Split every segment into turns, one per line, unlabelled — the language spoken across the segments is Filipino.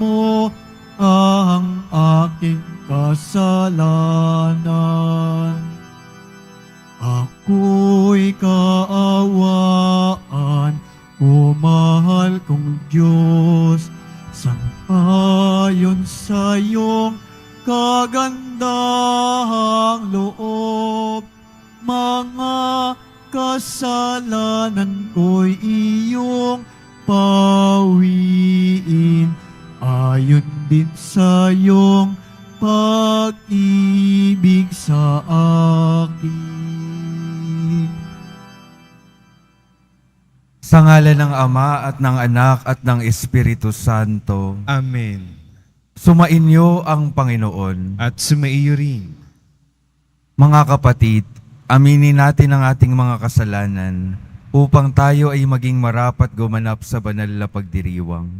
mo ang aking kasalanan. Ako'y kaawaan, o mahal kong Diyos, sang-ayon sa iyong kagandahang loob. Mga kasalanan ko'y iyong pawiin, ayon din sa iyong pag-ibig sa akin.
Sa ngalan ng Ama at ng Anak at ng Espiritu Santo.
Amen.
Sumainyo ang Panginoon.
At sumaiyo rin.
Mga kapatid, aminin natin ang ating mga kasalanan upang tayo ay maging marapat gumanap sa banal na pagdiriwang.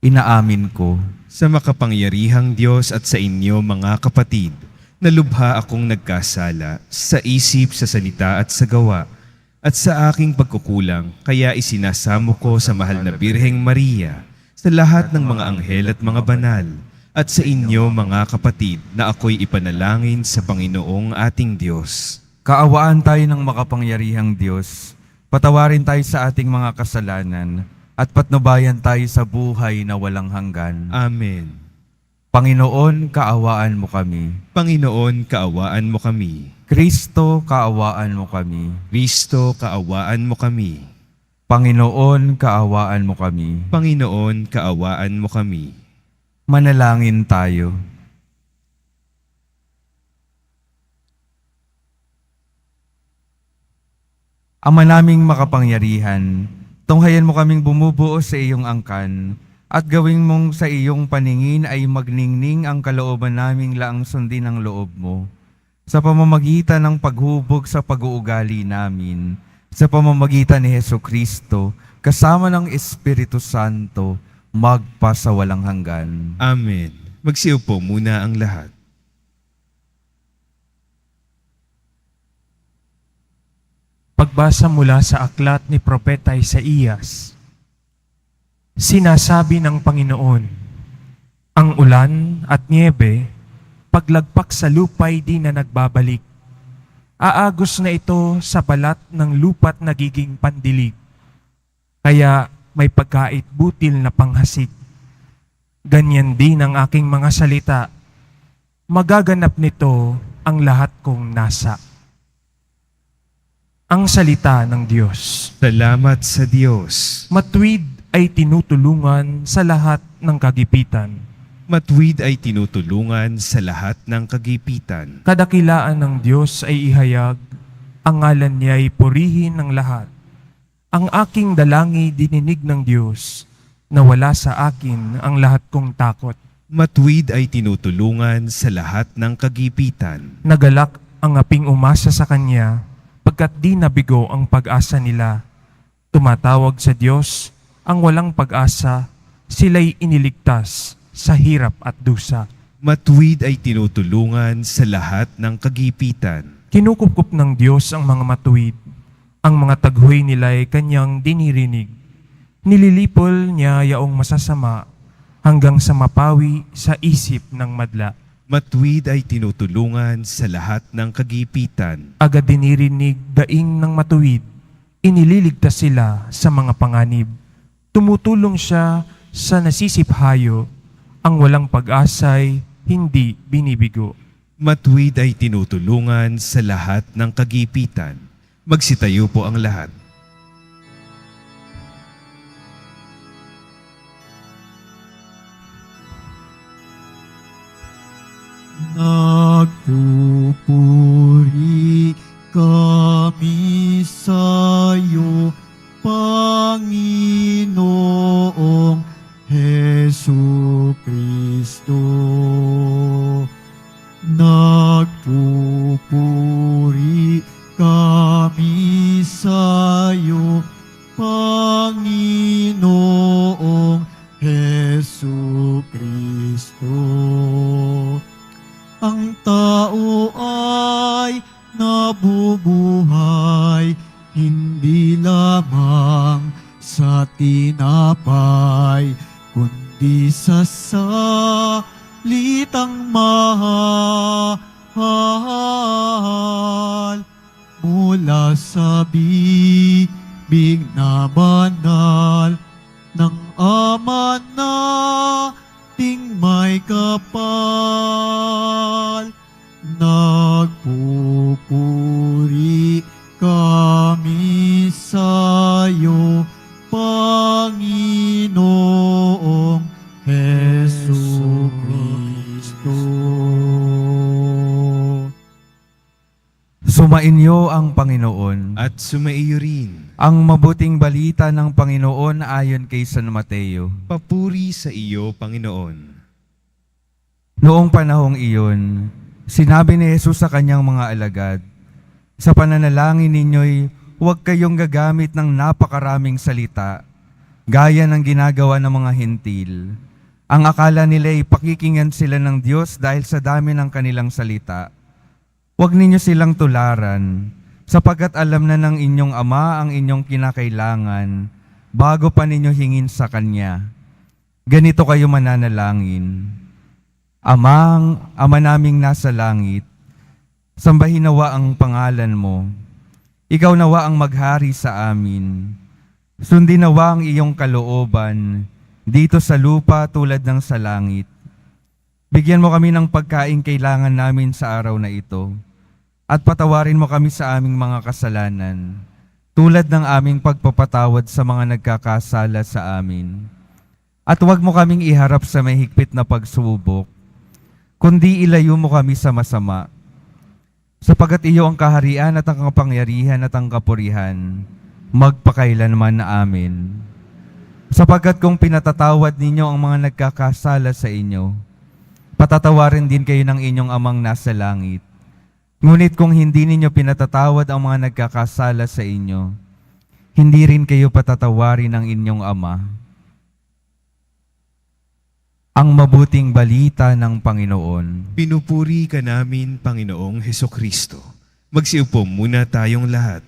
Inaamin ko
Sa makapangyarihang Diyos at sa inyo mga kapatid, na lubha akong nagkasala sa isip, sa salita at sa gawa, at sa aking pagkukulang, kaya isinasamo ko sa mahal na Birheng Maria, sa lahat ng mga anghel at mga banal, at sa inyo mga kapatid, na ako'y ipanalangin sa Panginoong ating Diyos.
kaawaan tayo ng makapangyarihang Diyos, patawarin tayo sa ating mga kasalanan, at patnubayan tayo sa buhay na walang hanggan.
Amen.
Panginoon, kaawaan mo kami.
Panginoon, kaawaan mo kami.
Kristo, kaawaan mo kami.
Kristo, kaawaan mo kami.
Panginoon, kaawaan mo kami.
Panginoon, kaawaan mo kami.
Manalangin tayo. Ama naming makapangyarihan, tunghayan mo kaming bumubuo sa iyong angkan, at gawing mong sa iyong paningin ay magningning ang kalooban naming laang sundin ang loob mo. Sa pamamagitan ng paghubog sa pag-uugali namin, sa pamamagitan ni Hesukristo, kasama ng Espiritu Santo, magpasawalang hanggan.
Amen. Magsiupo muna ang lahat.
Pagbasa mula sa aklat ni Propeta Isaías. Sinasabi ng Panginoon, ang ulan at niebe, paglagpak sa lupa'y di na nagbabalik. Aagos na ito sa balat ng lupa't nagiging pandilig. Kaya may pagkait butil na panghasik. Ganyan din ang aking mga salita. Magaganap nito ang lahat kong nasa. Ang salita ng Diyos.
Salamat sa Diyos.
Matuwid ay tinutulungan sa lahat ng kagipitan.
Matuwid ay tinutulungan sa lahat ng kagipitan.
Kadakilaan ng Diyos ay ihayag, ang ngalan niya ay purihin ng lahat. Ang aking dalangi dininig ng Diyos, na wala sa akin ang lahat kong takot.
Matuwid ay tinutulungan sa lahat ng kagipitan.
Nagalak ang aping umasa sa Kanya, pagkat di nabigo ang pag-asa nila. Tumatawag sa Diyos ang walang pag-asa, sila'y iniligtas sa hirap at dusa.
Matuwid ay tinutulungan sa lahat ng kagipitan.
Kinukupkup ng Diyos ang mga matuwid. Ang mga taghoy nila ay Kanyang dinirinig. Nililipol niya yaong masasama hanggang sa mapawi sa isip ng madla.
Matuwid ay tinutulungan sa lahat ng kagipitan.
Agad dinirinig daing ng matuwid. Inililigtas sila sa mga panganib. Tumutulong siya sa nasisiphayo. Ang walang pag-asa'y hindi binibigo.
Matuwid ay tinutulungan sa lahat ng kagipitan. Magsitayo po ang lahat.
Nagpupuri kami sa'yo, Panginoong Hesukristo. Nagpupuri kami sa'yo, Panginoong Hesukristo. Ang tao ay nabubuhay hindi lamang sa tinapay, kundi di sa salitang mahal mula sa bibig na banal ng Ama nating may kapal. Nagpupuri kami sa'yo, Panginoong Hesu Kristo.
Sumainyo ang Panginoon.
At sumaiyo rin.
Ang mabuting balita ng Panginoon ayon kay San Mateo.
Papuri sa iyo, Panginoon.
Noong panahong iyon, sinabi ni Jesus sa kanyang mga alagad, sa pananalangin ninyo'y huwag kayong gagamit ng napakaraming salita, gaya ng ginagawa ng mga hentil. Ang akala nila'y pakikingan sila ng Diyos dahil sa dami ng kanilang salita. Huwag ninyo silang tularan, sapagkat alam na ng inyong Ama ang inyong kinakailangan bago pa ninyo hingin sa Kanya. Ganito kayo mananalangin. Ama naming nasa langit, sambahin nawa ang pangalan mo. Ikaw nawa ang maghari sa amin. Sundin nawa ang iyong kalooban dito sa lupa tulad ng sa langit. Bigyan mo kami ng pagkain kailangan namin sa araw na ito. At patawarin mo kami sa aming mga kasalanan, tulad ng aming pagpapatawad sa mga nagkakasala sa amin. At huwag mo kaming iharap sa may higpit na pagsubok, kundi ilayo mo kami sa masama. Sapagat iyo ang kaharian at ang kapangyarihan at ang kapurihan, magpakailanman na amin. Sapagat kung pinatatawad ninyo ang mga nagkakasala sa inyo, patatawarin din kayo ng inyong Amang nasa langit. Ngunit kung hindi ninyo pinatatawad ang mga nagkakasala sa inyo, hindi rin kayo patatawarin ng inyong Ama. Ang mabuting balita ng Panginoon.
Pinupuri ka namin, Panginoong Heso Kristo. Magsiupo muna tayong lahat.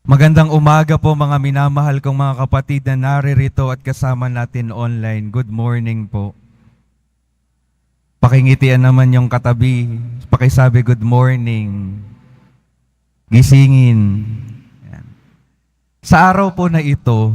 Magandang umaga po mga minamahal kong mga kapatid na naririto at kasama natin online. Good morning po. Pakingitian naman yung katabi. Pakisabi, good morning. Gisingin. Yan. Sa araw po na ito,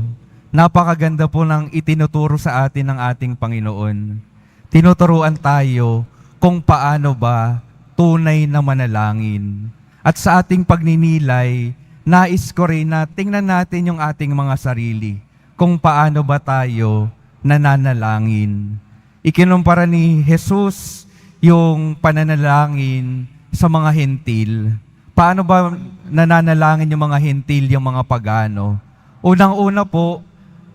napakaganda po ng itinuturo sa atin ng ating Panginoon. Tinuturuan tayo kung paano ba tunay na manalangin. At sa ating pagninilay, nais ko rin na tingnan natin yung ating mga sarili. Kung paano ba tayo nananalangin. Ikinumpara ni Jesus yung pananalangin sa mga hentil. Paano ba nananalangin yung mga hentil, yung mga pagano? Unang-una po,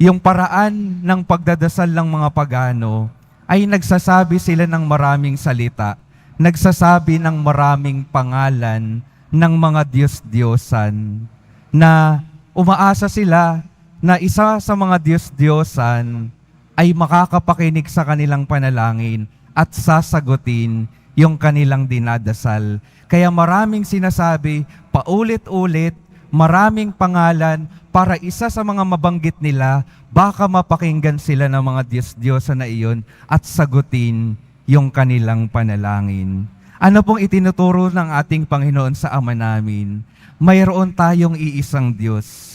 yung paraan ng pagdadasal ng mga pagano ay nagsasabi sila ng maraming salita, nagsasabi ng maraming pangalan ng mga Diyos-Diyosan na umaasa sila na isa sa mga Diyos-Diyosan ay makakapakinig sa kanilang panalangin at sasagutin yung kanilang dinadasal. Kaya maraming sinasabi, paulit-ulit, maraming pangalan para isa sa mga mabanggit nila, baka mapakinggan sila ng mga Diyos-Diyosan na iyon at sagutin yung kanilang panalangin. Ano pong itinuturo ng ating Panginoon sa Ama namin? Mayroon tayong iisang Diyos.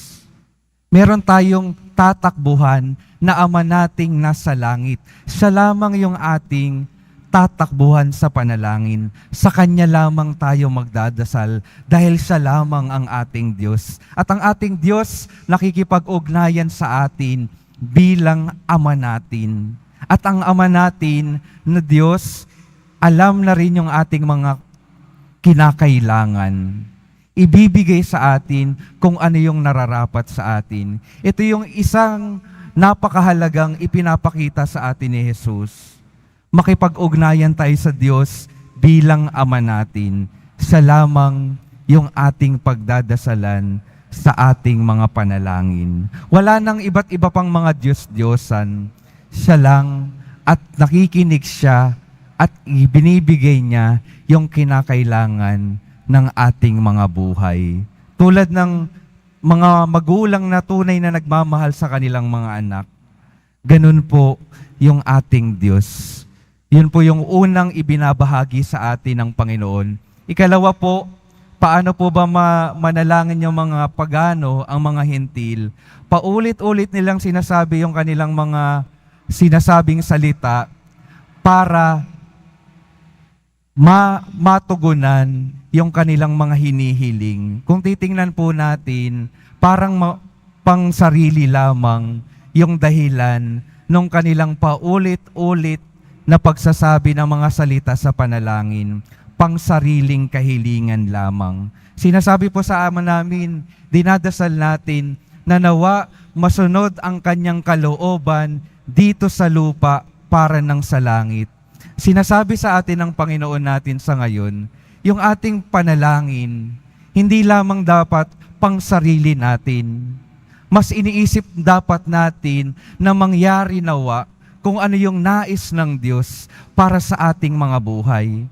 Meron tayong tatakbuhan na Ama nating nasa langit. Siya lamang yung ating tatakbuhan sa panalangin. Sa Kanya lamang tayo magdadasal dahil siya lamang ang ating Diyos. At ang ating Diyos nakikipag-ugnayan sa atin bilang Ama natin. At ang Ama natin na Diyos, alam na rin yung ating mga kinakailangan. Ibibigay sa atin kung ano yung nararapat sa atin. Ito yung isang napakahalagang ipinapakita sa atin ni Jesus. Makipag-ugnayan tayo sa Diyos bilang Ama natin. Siya lamang yung ating pagdadasalan sa ating mga panalangin. Wala nang iba't iba pang mga Diyos-Diyosan. Siya lang at nakikinig siya at ibinibigay niya yung kinakailangan ng ating mga buhay. Tulad ng mga magulang na tunay na nagmamahal sa kanilang mga anak, ganun po yung ating Diyos. Yun po yung unang ibinabahagi sa atin ng Panginoon. Ikalawa po, paano po ba manalangin yung mga pagano, ang mga hentil? Paulit-ulit nilang sinasabi yung kanilang mga sinasabing salita para matugunan yung kanilang mga hinihiling. Kung titingnan po natin, parang pang sarili lamang yung dahilan nung kanilang paulit-ulit na pagsasabi ng mga salita sa panalangin, pang sariling kahilingan lamang. Sinasabi po sa ama namin, dinadasal natin na nawa masunod ang kanyang kalooban dito sa lupa para ng sa langit. Sinasabi sa atin ng Panginoon natin sa ngayon, yung ating panalangin, hindi lamang dapat pang sarili natin. Mas iniisip dapat natin na mangyari nawa kung ano yung nais ng Diyos para sa ating mga buhay.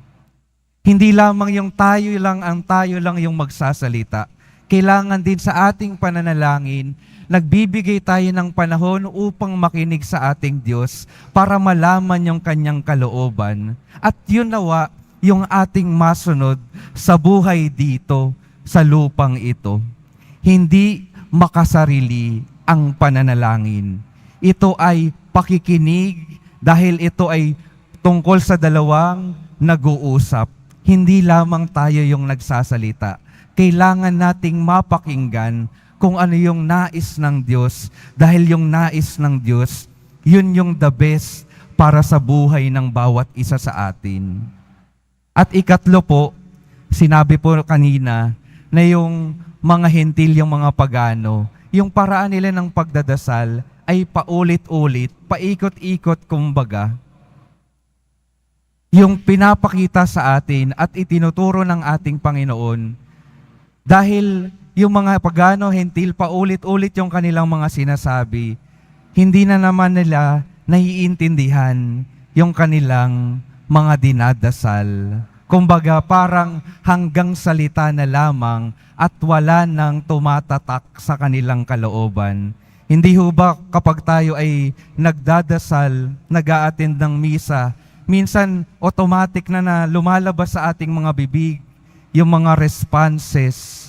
Hindi lamang yung tayo lang yung magsasalita. Kailangan din sa ating pananalangin, nagbibigay tayo ng panahon upang makinig sa ating Diyos para malaman yung kanyang kalooban. At yun nawa yung ating masunod sa buhay dito, sa lupang ito. Hindi makasarili ang pananalangin. Ito ay pakikinig dahil ito ay tungkol sa dalawang nag-uusap. Hindi lamang tayo yung nagsasalita. Kailangan nating mapakinggan kung ano yung nais ng Diyos dahil yung nais ng Diyos, yun yung the best para sa buhay ng bawat isa sa atin. At ikatlo po, sinabi po kanina na yung mga hentil, yung mga pagano, yung paraan nila ng pagdadasal ay paulit-ulit, paikot-ikot kumbaga. Yung pinapakita sa atin at itinuturo ng ating Panginoon dahil yung mga pagano, hentil, paulit-ulit yung kanilang mga sinasabi, hindi na naman nila naiintindihan yung kanilang mga dinadasal. Kumbaga parang hanggang salita na lamang at wala nang tumatatak sa kanilang kalooban. Hindi ho ba kapag tayo ay nagdadasal, nag-a-attend ng misa, minsan automatic na lumalabas sa ating mga bibig yung mga responses.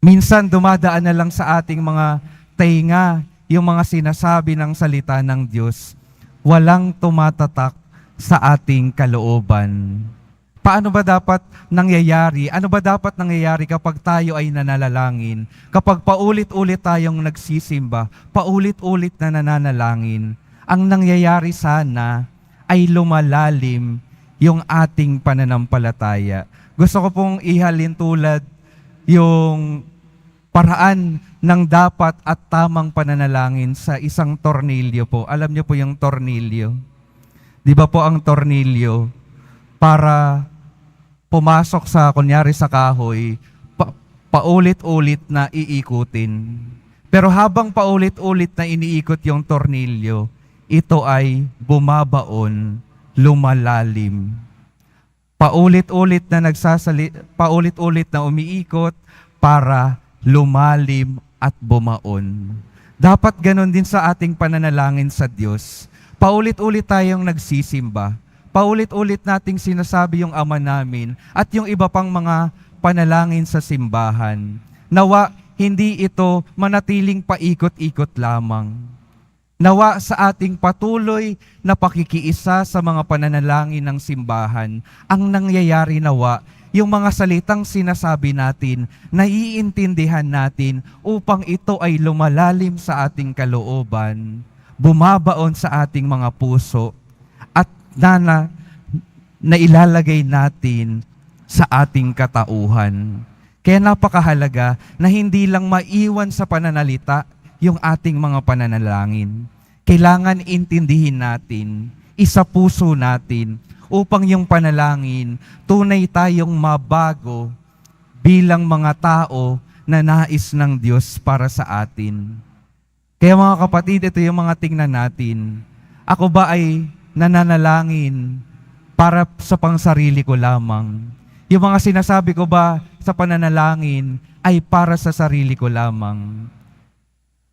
Minsan dumadaan na lang sa ating mga tainga yung mga sinasabi ng salita ng Diyos. Walang tumatatak sa ating kalooban. Paano ba dapat nangyayari? Ano ba dapat nangyayari kapag tayo ay nananalangin? Kapag paulit-ulit tayong nagsisimba, paulit-ulit na nananalangin, ang nangyayari sana ay lumalalim yung ating pananampalataya. Gusto ko pong ihalin tulad yung paraan ng dapat at tamang pananalangin sa isang tornilyo po. Alam niyo po yung tornilyo. Di ba po ang tornilyo, para pumasok sa, kunyari sa kahoy, paulit-ulit na iikutin. Pero habang paulit-ulit na iniikot yung tornilyo, ito ay bumabaon, lumalalim. Paulit-ulit na paulit-ulit na umiikot para lumalim at bumaon. Dapat ganon din sa ating pananalangin sa Diyos. Paulit-ulit tayong nagsisimba. Paulit-ulit nating sinasabi yung Ama namin at yung iba pang mga panalangin sa simbahan. Nawa, hindi ito manatiling paikot-ikot lamang. Nawa sa ating patuloy na pakikiisa sa mga pananalangin ng simbahan, ang nangyayari nawa, yung mga salitang sinasabi natin, naiintindihan natin upang ito ay lumalalim sa ating kalooban, bumabaon sa ating mga puso, at na ilalagay natin sa ating katauhan. Kaya napakahalaga na hindi lang maiwan sa pananalita yung ating mga pananalangin. Kailangan intindihin natin, isapuso natin, upang yung panalangin, tunay tayong mabago bilang mga tao na nais ng Diyos para sa atin. Kaya mga kapatid, ito yung mga tingnan natin. Ako ba ay nananalangin para sa pangsarili ko lamang? Yung mga sinasabi ko ba sa pananalangin ay para sa sarili ko lamang?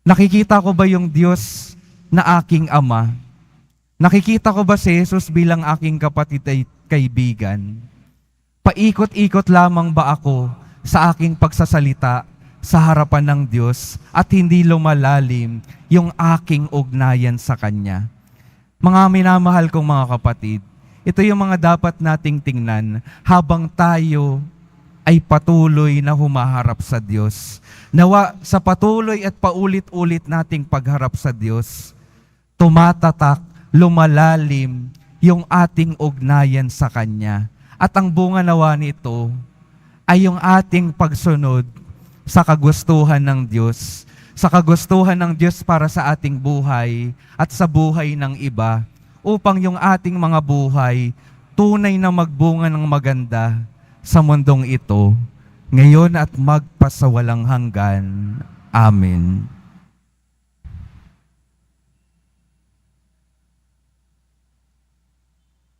Nakikita ko ba yung Diyos na aking Ama? Nakikita ko ba si Jesus bilang aking kapatid at kaibigan? Paikot-ikot lamang ba ako sa aking pagsasalita sa harapan ng Diyos at hindi lumalalim yung aking ugnayan sa Kanya? Mga minamahal kong mga kapatid, ito yung mga dapat nating tingnan habang tayo ay patuloy na humaharap sa Diyos. Nawa sa patuloy at paulit-ulit nating pagharap sa Diyos, tumatatak, lumalalim yung ating ugnayan sa Kanya. At ang bunga nawa nito ay yung ating pagsunod sa kagustuhan ng Diyos. Sa kagustuhan ng Diyos para sa ating buhay at sa buhay ng iba, upang yung ating mga buhay tunay na magbunga ng maganda sa mundong ito, ngayon at magpasawalang hanggan. Amen.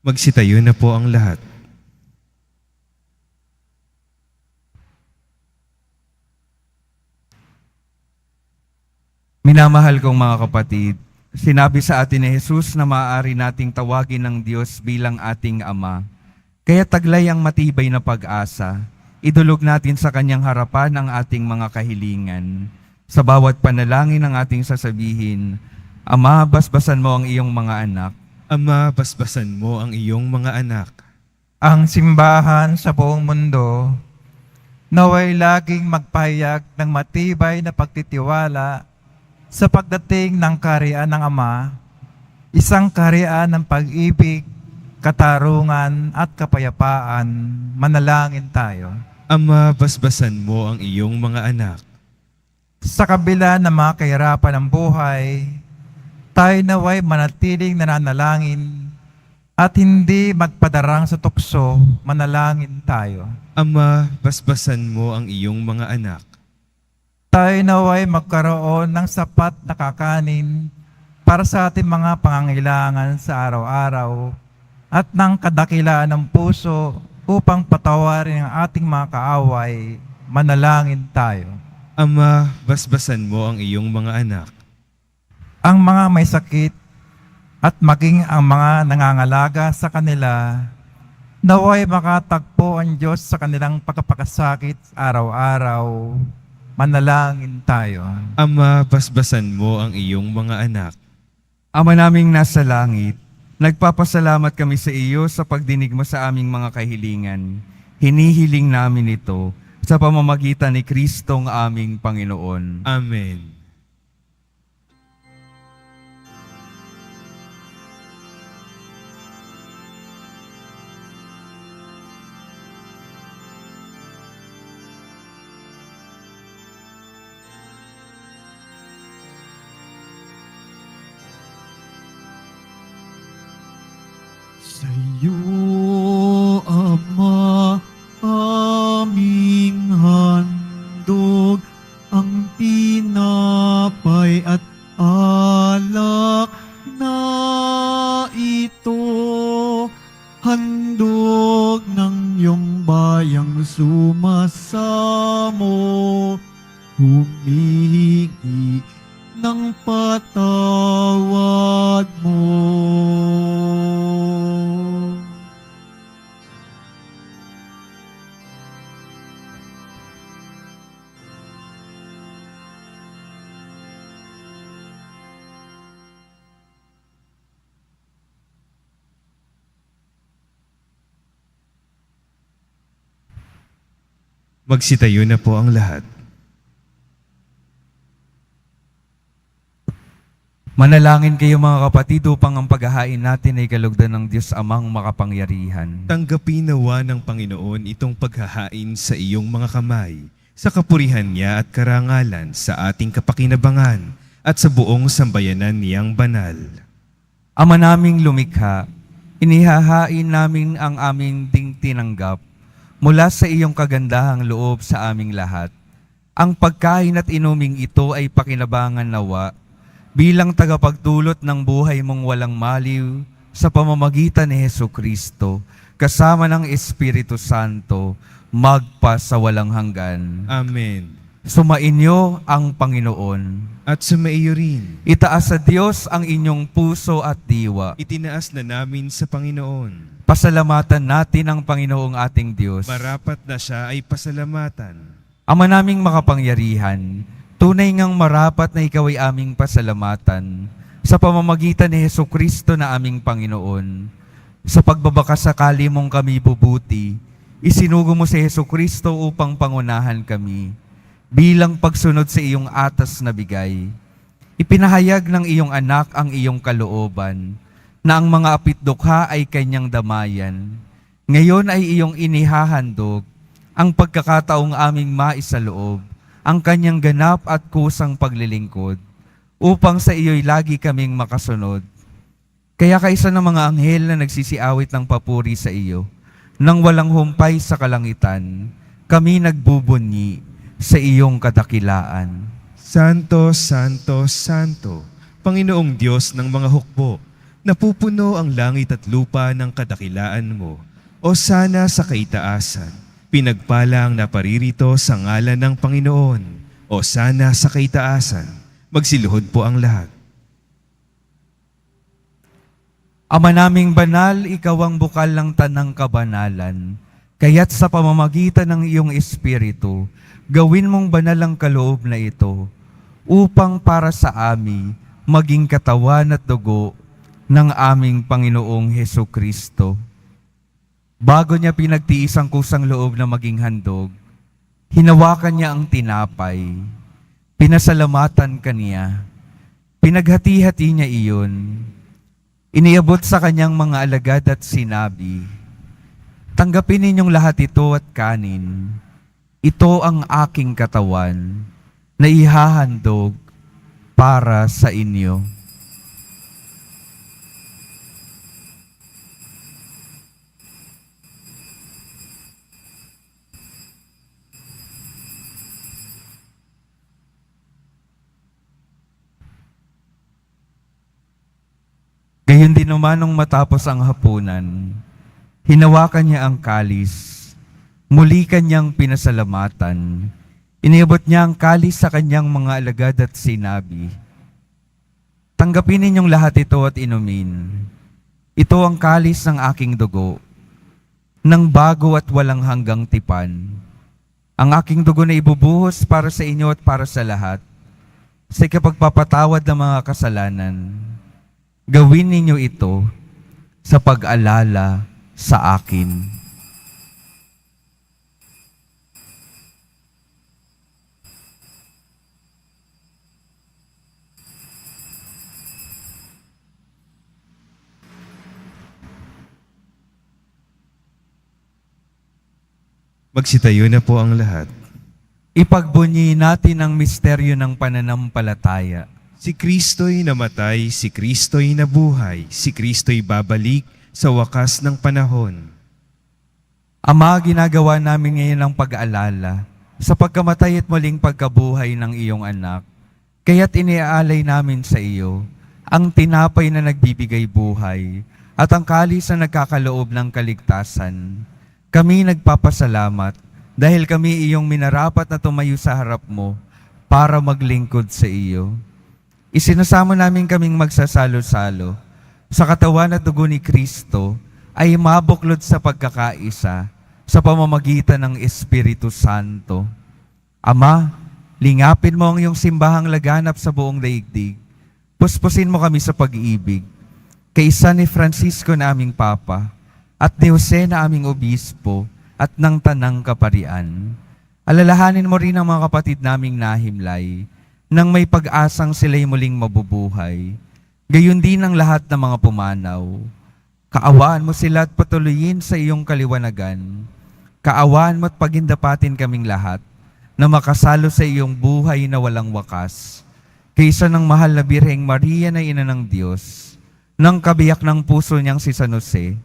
Magsitayo na po ang lahat.
Minamahal kong mga kapatid, sinabi sa atin ni Jesus na maaari nating tawagin ng Diyos bilang ating Ama. Kaya taglay ang matibay na pag-asa. Idulog natin sa Kanyang harapan ang ating mga kahilingan. Sa bawat panalangin ng ating sasabihin, Ama, basbasan mo ang iyong mga anak.
Ama, basbasan mo ang iyong mga anak.
Ang simbahan sa buong mundo naway laging magpahayag ng matibay na pagtitiwala sa pagdating ng kaharian ng Ama, isang kaharian ng pag-ibig, katarungan at kapayapaan. Manalangin tayo.
Ama, basbasan mo ang iyong mga anak.
Sa kabila ng mga kahirapan ng buhay, tayo naway manatiling nananalangin at hindi magpadarang sa tukso. Manalangin tayo.
Ama, basbasan mo ang iyong mga anak.
Tayo naway magkaroon ng sapat na kakanin para sa ating mga pangangailangan sa araw-araw at ng kadakilaan ng puso upang patawarin ang ating mga kaaway. Manalangin tayo.
Ama, basbasan mo ang iyong mga anak.
Ang mga may sakit at maging ang mga nangangalaga sa kanila, naway makatagpo ang Diyos sa kanilang pagkapakasakit araw-araw. Manalangin tayo.
Ama, basbasan mo ang iyong mga anak.
Ama naming nasa langit, nagpapasalamat kami sa iyo sa pagdinig mo sa aming mga kahilingan. Hinihiling namin ito sa pamamagitan ni Kristong aming Panginoon.
Amen.
Sa iyo, Ama, aming handog ang tinapay at alak na ito. Handog ng iyong bayang sumasamo, humihingi ng patawad mo.
Magsitayo na po ang lahat.
Manalangin kayo mga kapatid upang ang paghahain natin ay kalugdan ng Diyos Amang makapangyarihan.
Tanggapin nawa ng Panginoon itong paghahain sa iyong mga kamay, sa kapurihan niya at karangalan sa ating kapakinabangan at sa buong sambayanan niyang banal.
Ama naming lumikha, inihahain namin ang aming ding tinanggap mula sa iyong kagandahang loob sa aming lahat. Ang pagkain at inuming ito ay pakinabangan nawa bilang tagapagdulot ng buhay mong walang maliw sa pamamagitan ni Hesukristo, kasama ng Espiritu Santo, magpa sa walang hanggan.
Amen.
Sumainyo ang Panginoon.
At sumaiyo rin.
Itaas sa Diyos ang inyong puso at diwa.
Itinaas na namin sa Panginoon.
Pasalamatan natin ang Panginoong ating Diyos.
Marapat na siya ay pasalamatan.
Ama naming makapangyarihan, tunay ngang marapat na ikaw ay aming pasalamatan sa pamamagitan ni Hesukristo na aming Panginoon. Sa pagbabakasakali mong kami bubuti, isinugo mo si Hesukristo upang pangunahan kami. Bilang pagsunod sa iyong atas na bigay, ipinahayag ng iyong anak ang iyong kalooban, na ang mga apitdukha ay kanyang damayan. Ngayon ay iyong inihahandog ang pagkakataong aming maisaloob, ang kanyang ganap at kusang paglilingkod, upang sa iyo'y lagi kaming makasunod. Kaya kaisa ng mga anghel na nagsisiawit ng papuri sa iyo, nang walang humpay sa kalangitan, kami nagbubunyi sa iyong kadakilaan.
Santo, Santo, Santo, Panginoong Diyos ng mga hukbo, napupuno ang langit at lupa ng kadakilaan mo. O sana sa kaitaasan, pinagpala ang naparirito sa ngalan ng Panginoon. O sana sa kaitaasan, magsiluhod po ang lahat.
Ama naming banal, ikaw ang bukal ng tanang kabanalan. Kaya't sa pamamagitan ng iyong Espiritu, gawin mong banal ang kaloob na ito, upang para sa amin maging katawan at dugo ng aming Panginoong Hesukristo. Bago niya pinagtiis ang kusang loob na maging handog, hinawakan niya ang tinapay, pinasalamatan kaniya, pinaghati-hati niya iyon, iniabot sa kanyang mga alagad at sinabi, "Tanggapin ninyong lahat ito at kanin. Ito ang aking katawan na ihahandog para sa inyo." Gayon din naman nung matapos ang hapunan, hinawakan niya ang kalis, muli kanyang pinasalamatan. Iniabot niya ang kalis sa kanyang mga alagad at sinabi, "Tanggapin ninyong lahat ito at inumin. Ito ang kalis ng aking dugo, ng bago at walang hanggang tipan. Ang aking dugo na ibubuhos para sa inyo at para sa lahat, sa ikapagpapatawad ng mga kasalanan. Gawin ninyo ito sa pag-alala sa akin."
Magsitayo na po ang lahat.
Ipagbunyi natin ang misteryo ng pananampalataya.
Si Kristo'y namatay, si Kristo'y nabuhay, si Kristo'y babalik sa wakas ng panahon.
Ama, ginagawa namin ngayon ang pag-aalala sa pagkamatay at muling pagkabuhay ng iyong anak. Kaya't iniaalay namin sa iyo ang tinapay na nagbibigay buhay at ang kalis na nagkakaloob ng kaligtasan. Kami nagpapasalamat dahil kami iyong minarapat na tumayo sa harap mo para maglingkod sa iyo. Isinasamo namin kaming magsasalo-salo sa katawan at dugo ni Kristo ay mabuklod sa pagkakaisa sa pamamagitan ng Espiritu Santo. Ama, lingapin mo ang iyong simbahang laganap sa buong daigdig. Puspusin mo kami sa pag-ibig. Kaisa ni Francisco na aming Papa at ni Jose na aming Obispo at ng Tanang Kaparian. Alalahanin mo rin ang mga kapatid naming nahimlay nang may pag-asang sila'y muling mabubuhay. Gayon din ang lahat ng mga pumanaw. Kaawaan mo sila at patuloyin sa iyong kaliwanagan. Kaawaan mo at pagindapatin kaming lahat na makasalo sa iyong buhay na walang wakas. Kaysa ng mahal na Birheng Maria na Ina ng Diyos, ng kabiyak ng puso niyang si San Jose,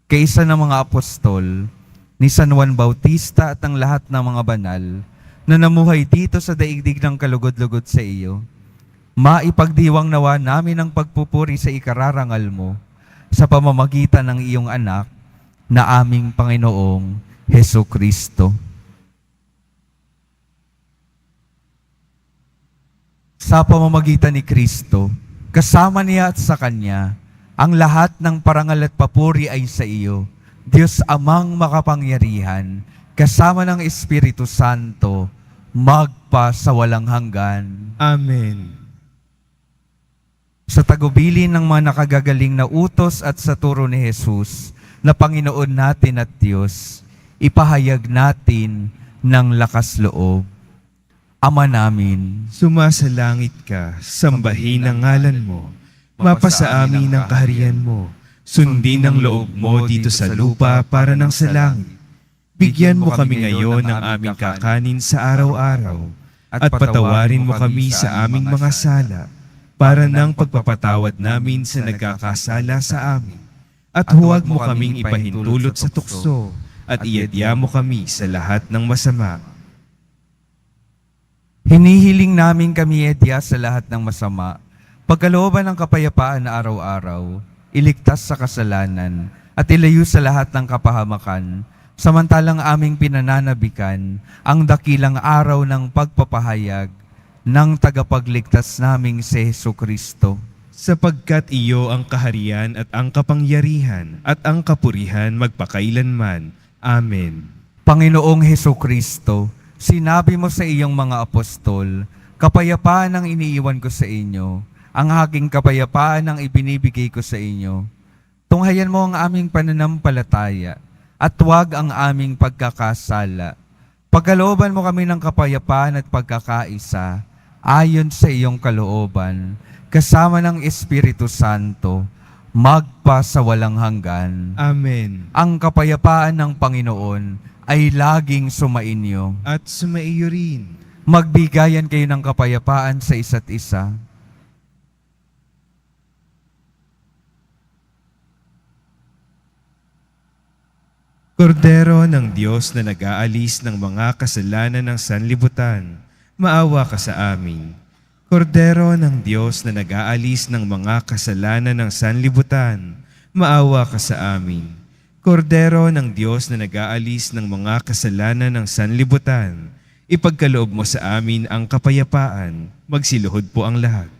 kaysa ng mga apostol, ni San Juan Bautista at ang lahat ng mga banal na namuhay dito sa daigdig ng kalugod-lugod sa iyo, maipagdiwang nawa namin ang pagpupuri sa ikararangal mo sa pamamagitan ng iyong anak na aming Panginoong Hesukristo. sa pamamagitan ni Kristo, kasama niya at sa Kanya, ang lahat ng parangal at papuri ay sa iyo, Diyos Amang makapangyarihan, kasama ng Espiritu Santo, magpa sa walang hanggan.
Amen.
Sa tagubilin ng mga nakagagaling na utos at sa turo ni Jesus, na Panginoon natin at Diyos, ipahayag natin ng lakas loob. Ama namin,
Sumasalangit ka, sambahin ang ngalan mo. Mapasa amin ang kaharian mo. Sundin ang loob mo dito sa lupa para ng sa langit. Bigyan mo kami ngayon ng aming kakanin sa araw-araw. At patawarin mo kami sa aming mga sala, para ng pagpapatawad namin sa nagkakasala sa amin. At huwag mo kaming ipahintulot sa tukso, at iadya mo kami sa lahat ng masama.
hinihiling namin kami edya sa lahat ng masama, pagkalooban ng kapayapaan na araw-araw, iligtas sa kasalanan, at ilayo sa lahat ng kapahamakan, samantalang aming pinananabikan ang dakilang araw ng pagpapahayag ng tagapagligtas naming si Jesucristo.
Sapagkat iyo ang kaharian at ang kapangyarihan at ang kapurihan magpakailanman. Amen.
Panginoong Jesucristo, sinabi mo sa iyong mga apostol, kapayapaan ang iniiwan ko sa inyo, ang aking kapayapaan ang ibinibigay ko sa inyo. Tunghayan mo ang aming pananampalataya at huwag ang aming pagkakasala. Pagkalooban mo kami ng kapayapaan at pagkakaisa, ayon sa iyong kalooban, kasama ng Espiritu Santo, magpa sa walang hanggan.
Amen.
Ang kapayapaan ng Panginoon ay laging sumainyo.
At sumaiyo rin.
Magbigayan kayo ng kapayapaan sa isa't isa.
Kordero ng Diyos na nag-aalis ng mga kasalanan ng sanlibutan, maawa ka sa amin. Kordero ng Diyos na nag-aalis ng mga kasalanan ng sanlibutan, maawa ka sa amin. Kordero ng Diyos na nag-aalis ng mga kasalanan ng sanlibutan, ipagkaloob mo sa amin ang kapayapaan, magsiluhod po ang lahat.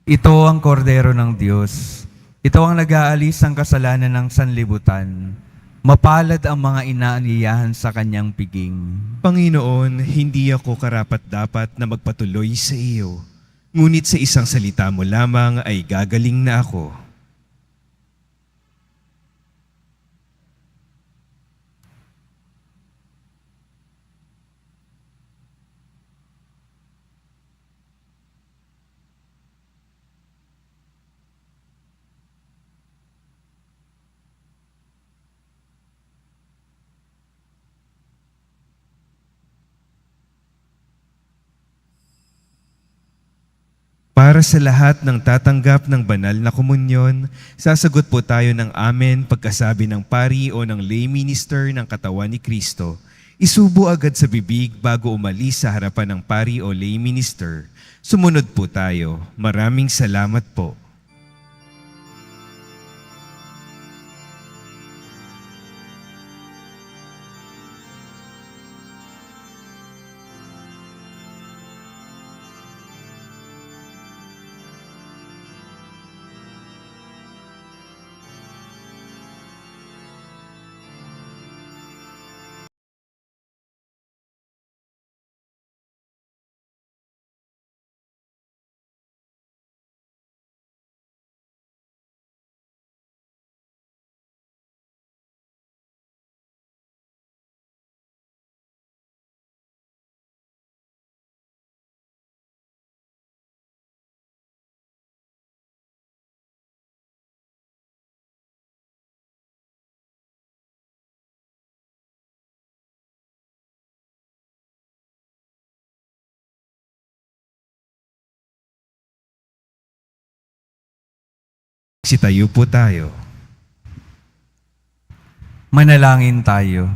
Ito ang kordero ng Diyos. Ito ang nag-aalis ng kasalanan ng sanlibutan. Mapalad ang mga inaaniyahan sa kanyang piging.
Panginoon, hindi ako karapat-dapat na magpatuloy sa iyo. Ngunit sa isang salita mo lamang ay gagaling na ako. Para sa lahat ng tatanggap ng banal na komunyon, sasagot po tayo ng amen pagkasabi ng pari o ng lay minister ng katawan ni Kristo. Isubo agad sa bibig bago umalis sa harapan ng pari o lay minister. Sumunod po tayo. Maraming salamat po. Sitayo po tayo.
Manalangin tayo.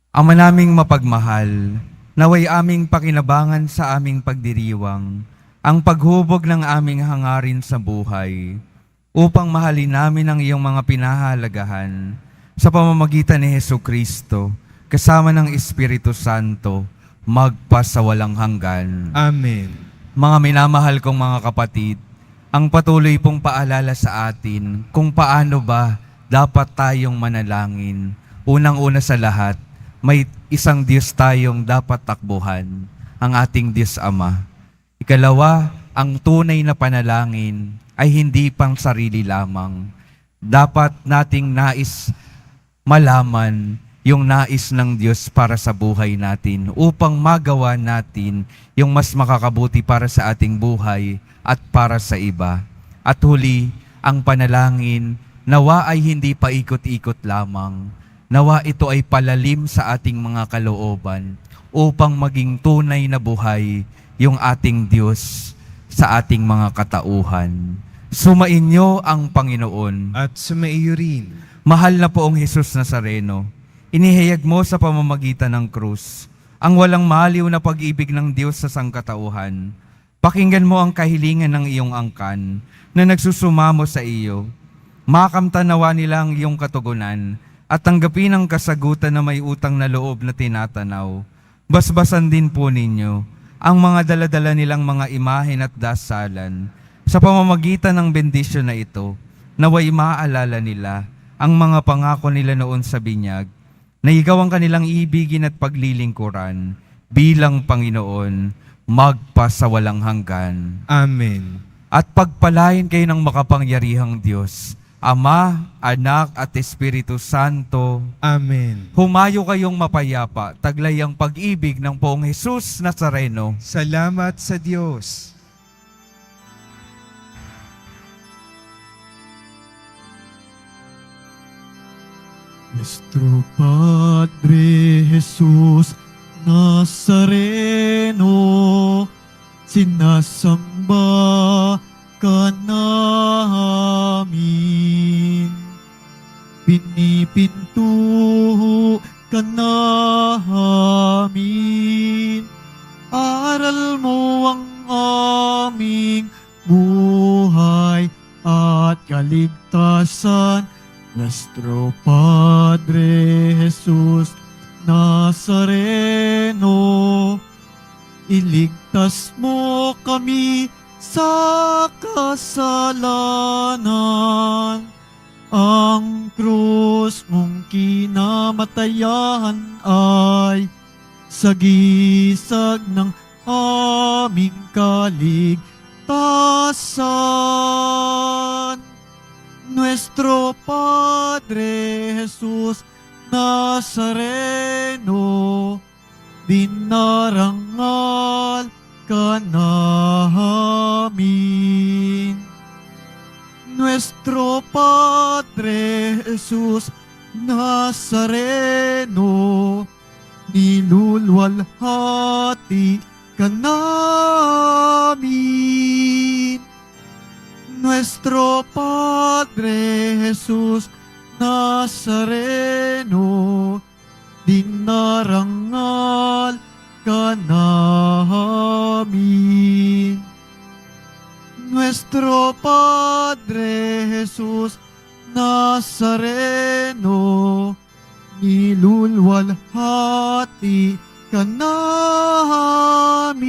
Ama naming mapagmahal, Naway aming pakinabangan sa aming pagdiriwang, ang paghubog ng aming hangarin sa buhay, upang mahalin namin ang iyong mga pinahalagahan sa pamamagitan ni Hesu Kristo, kasama ng Espiritu Santo, magpasawalang hanggan.
Amen.
Mga minamahal kong mga kapatid, ang patuloy pong paalala sa atin kung paano ba dapat tayong manalangin. Unang-una sa lahat, may isang Diyos tayong dapat takbuhan, ang ating Diyos Ama. Ikalawa, ang tunay na panalangin ay hindi pang sarili lamang. Dapat nating nais malaman yung nais ng Diyos para sa buhay natin upang magawa natin yung mas makakabuti para sa ating buhay at para sa iba. At huli, ang panalangin, nawa ay hindi paikot-ikot lamang. Nawa ito ay palalim sa ating mga kalooban upang maging tunay na buhay yung ating Diyos sa ating mga katauhan. Sumainyo ang Panginoon.
At sumaiyo rin.
Mahal na poong Jesus Nazareno, inihayag mo sa pamamagitan ng krus ang walang maliw na pag-ibig ng Diyos sa sangkatauhan. Pakinggan mo ang kahilingan ng iyong angkan na nagsusumamo sa iyo. Makamtanawa nila ang iyong katugunan at tanggapin ang kasagutan na may utang na loob na tinatanaw. Basbasan din po ninyo ang mga daladala nilang mga imahen at dasalan. Sa pamamagitan ng bendisyon na ito, naway maaalala nila ang mga pangako nila noon sa binyag, na ikaw ang kanilang ibigin at paglilingkuran bilang Panginoon, magpasawalang hanggan.
Amen.
At pagpalain kayo ng makapangyarihang Diyos, Ama, Anak at Espiritu Santo.
Amen.
Humayo kayong mapayapa, taglay ang pag-ibig ng poong Jesus Nazareno.
Salamat sa Diyos.
Nuestro Padre Jesús Nazareno, sinasamba ka namin. Pinipinto ka namin. Aral mo ang aming buhay at kaligtasan. Nuestro Padre Jesús Nazareno, iligtas mo kami sa kasalanan. Ang krus mong kinamatayan ay sagisag ng aming kaligtasan. Nuestro Padre Jesús Nazareno, dinarangal ka namin. Nuestro Padre Jesús Nazareno, nilulwalhati ka namin. Nuestro Padre Jesús Nazareno, dinarangal ka namin. Nuestro Padre Jesús Nazareno, nilulwalhati ka namin.